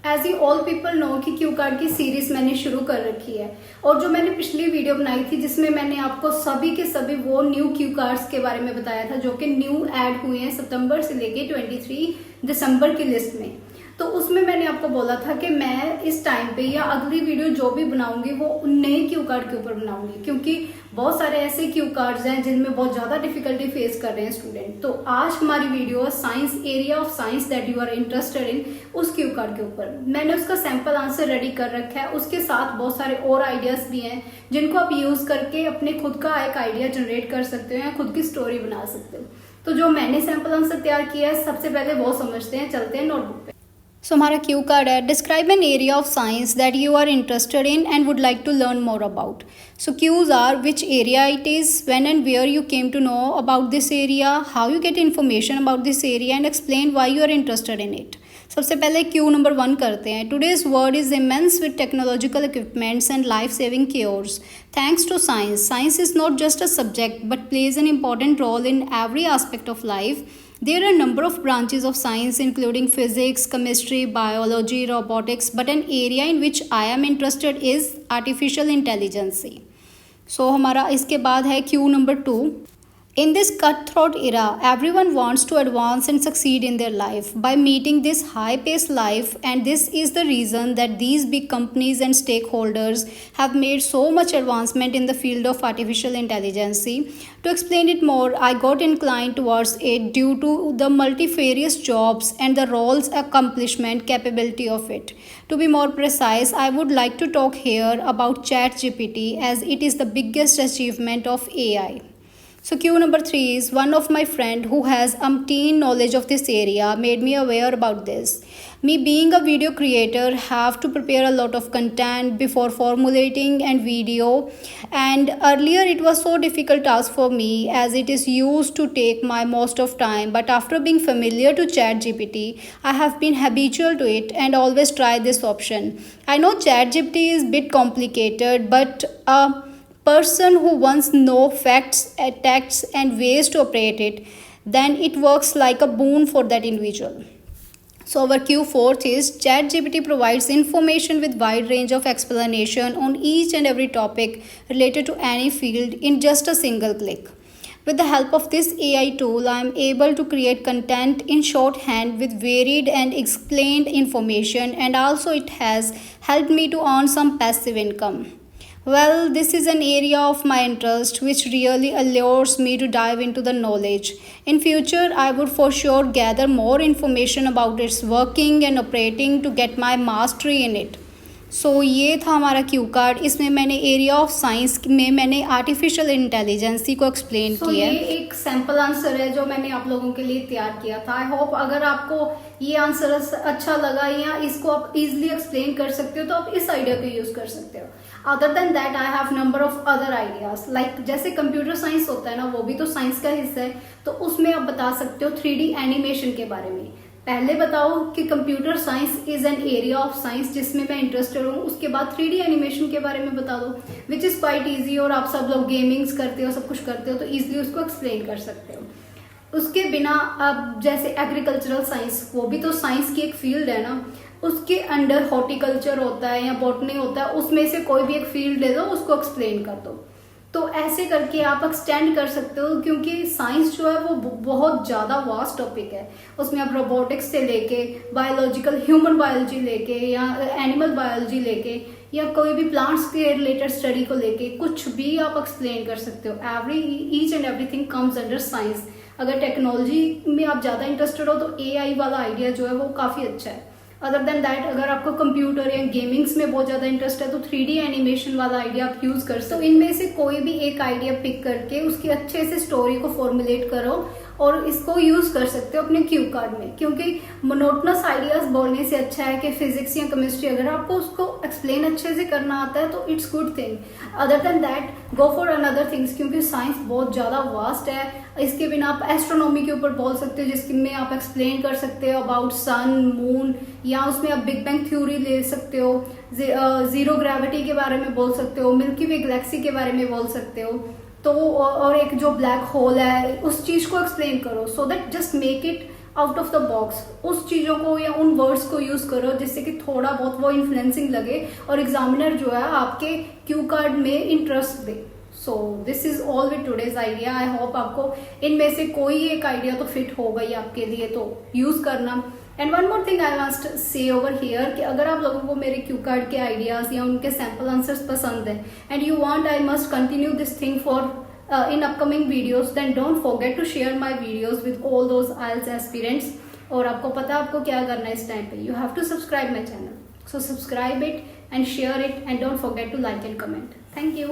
As you all people know कि cue card की series मैंने शुरू कर रखी है, और जो मैंने पिछली वीडियो बनाई थी जिसमें मैंने आपको सभी के सभी वो न्यू क्यू कार्ड्स के बारे में बताया था जो कि न्यू ऐड हुए हैं सितंबर से लेके 23 दिसंबर की लिस्ट में। तो उसमें मैंने आपको बोला था कि मैं इस टाइम पे या अगली वीडियो जो भी बनाऊंगी वो नए क्यू कार्ड के ऊपर बनाऊंगी, क्योंकि बहुत सारे ऐसे क्यू कार्ड्स हैं जिनमें बहुत ज्यादा डिफिकल्टी फेस कर रहे हैं स्टूडेंट। तो आज हमारी वीडियो है science, area of science that you are interested in, उस क्यू कार्ड के ऊपर। मैंने उसका सैंपल आंसर रेडी कर रखा है, उसके साथ बहुत सारे और आइडियाज भी हैं जिनको आप यूज करके अपने खुद का एक आइडिया जनरेट कर सकते हो या खुद की स्टोरी बना सकते हो। तो जो मैंने सैंपल आंसर तैयार किया है सबसे पहले वो समझते हैं, चलते हैं नोटबुक पे। सो हमारा क्यू कार्ड है, describe an area of science that you are interested in and would like to learn more about. So cues are which area it is, when and where you came to know about this area, how you get information about this area and explain why you are interested in it. सबसे पहले cue number 1 करते हैं। Today's world is immense with technological equipments and life saving cures thanks to science. Science is not just a subject but plays an important role in every aspect of life. There are a number of branches of science including physics, chemistry, biology, robotics, but an area in which I am interested is artificial intelligence. So हमारा इसके बाद है Q number 2. In this cutthroat era, everyone wants to advance and succeed in their life by meeting this high-paced life, and this is the reason that these big companies and stakeholders have made so much advancement in the field of artificial intelligence. To explain it more, I got inclined towards it due to the multifarious jobs and the roles accomplishment capability of it. To be more precise, I would like to talk here about ChatGPT as it is the biggest achievement of AI. So Q number 3 is one of my friend who has umpteen knowledge of this area made me aware about this. Me being a video creator have to prepare a lot of content before formulating and video, and earlier it was so difficult task for me as it is used to take my most of time, but after being familiar to ChatGPT I have been habitual to it and always try this option. I know ChatGPT is bit complicated, but person who wants know facts, attacks and ways to operate it, then it works like a boon for that individual. So our Q4th is ChatGPT provides information with wide range of explanation on each and every topic related to any field in just a single click. With the help of this AI tool, I am able to create content in shorthand with varied and explained information, and also it has helped me to earn some passive income. Well, this is an area of my interest which really allures me to dive into the knowledge. In future, I would for sure gather more information about its working and operating to get my mastery in it. So ये था हमारा cue card. इसमें मैंने area of science में मैंने artificial intelligence को explain किया है। ये एक सैंपल आंसर है जो मैंने आप लोगों के लिए तैयार किया था। आई होप अगर आपको ये आंसर अच्छा लगा या इसको आप इजीली एक्सप्लेन कर सकते हो तो आप इस आइडिया को यूज कर सकते हो। Other than that I have number of other ideas, like जैसे कंप्यूटर साइंस होता है ना, वो भी तो साइंस का हिस्सा है, तो उसमें आप बता सकते हो 3D एनिमेशन के बारे में। पहले बताओ कि computer science is an area of science जिसमें मैं इंटरेस्टेड हूँ, उसके बाद 3D एनिमेशन के बारे में बता दो, विच इज क्वाइट इजी, और आप सब लोग गेमिंग्स करते हो, सब कुछ करते हो, तो इजीली उसको एक्सप्लेन कर सकते हो। उसके बिना अब जैसे एग्रीकल्चरल साइंस, वो भी तो साइंस की एक फील्ड है ना, उसके अंडर हॉर्टिकल्चर होता है या बॉटनी होता है, उसमें से कोई भी एक फील्ड ले दो, उसको एक्सप्लेन कर दो। तो ऐसे करके आप एक्सटेंड कर सकते हो, क्योंकि साइंस जो है वो बहुत ज़्यादा वास्ट टॉपिक है। उसमें आप रोबोटिक्स से लेके बायोलॉजिकल ह्यूमन बायोलॉजी लेके या एनिमल बायोलॉजी लेके या कोई भी प्लांट्स के रिलेटेड स्टडी को लेके कुछ भी आप एक्सप्लेन कर सकते हो। Each and everything comes under science. अगर टेक्नोलॉजी में आप ज़्यादा इंटरेस्टेड हो तो AI वाला आइडिया जो है वो काफ़ी अच्छा है। अदर देन दैट, अगर आपको कंप्यूटर या गेमिंग्स में बहुत ज़्यादा इंटरेस्ट है तो 3D एनिमेशन वाला आइडिया आप यूज़ कर सकते हो। इनमें से कोई भी एक आइडिया पिक करके उसकी अच्छे से स्टोरी को फॉर्मुलेट करो और इसको यूज़ कर सकते हो अपने क्यू कार्ड में, क्योंकि मोनोटनस आइडियाज बोलने से अच्छा है कि फिजिक्स या केमिस्ट्री अगर आपको उसको एक्सप्लेन अच्छे से करना आता है तो it's good thing. Other than that go for another things, क्योंकि साइंस बहुत ज़्यादा वास्ट है। इसके बिना आप एस्ट्रोनॉमी के ऊपर बोल सकते हो जिसमें आप एक्सप्लेन कर सकते हो अबाउट सन, मून, या उसमें आप बिग बैंग थ्योरी ले सकते हो, जीरो ग्रेविटी के बारे में बोल सकते हो, मिल्की वे गैलेक्सी के बारे में बोल सकते हो। तो और एक जो ब्लैक होल है उस चीज को एक्सप्लेन करो, so that just make it out of the box, उस चीजों को या उन वर्ड्स को यूज करो जिससे कि थोड़ा बहुत वो इन्फ्लुएंसिंग लगे और एग्जामिनर जो है आपके क्यू कार्ड में interest they. So this is all with today's idea. I hope आपको इनमें से कोई एक आइडिया तो फिट हो गई आपके लिए, तो यूज करना। And one more thing I must say over here कि अगर आप लोगों को मेरे क्यू कार्ड के आइडियाज या उनके सैम्पल आंसर्स पसंद है and you want I must continue this thing for in upcoming videos, then don't forget to share my videos with all those IELTS aspirants. और आपको पता है आपको क्या करना है इस टाइम पे, you have to subscribe my channel. So subscribe it and share it and don't forget to like and comment. Thank you.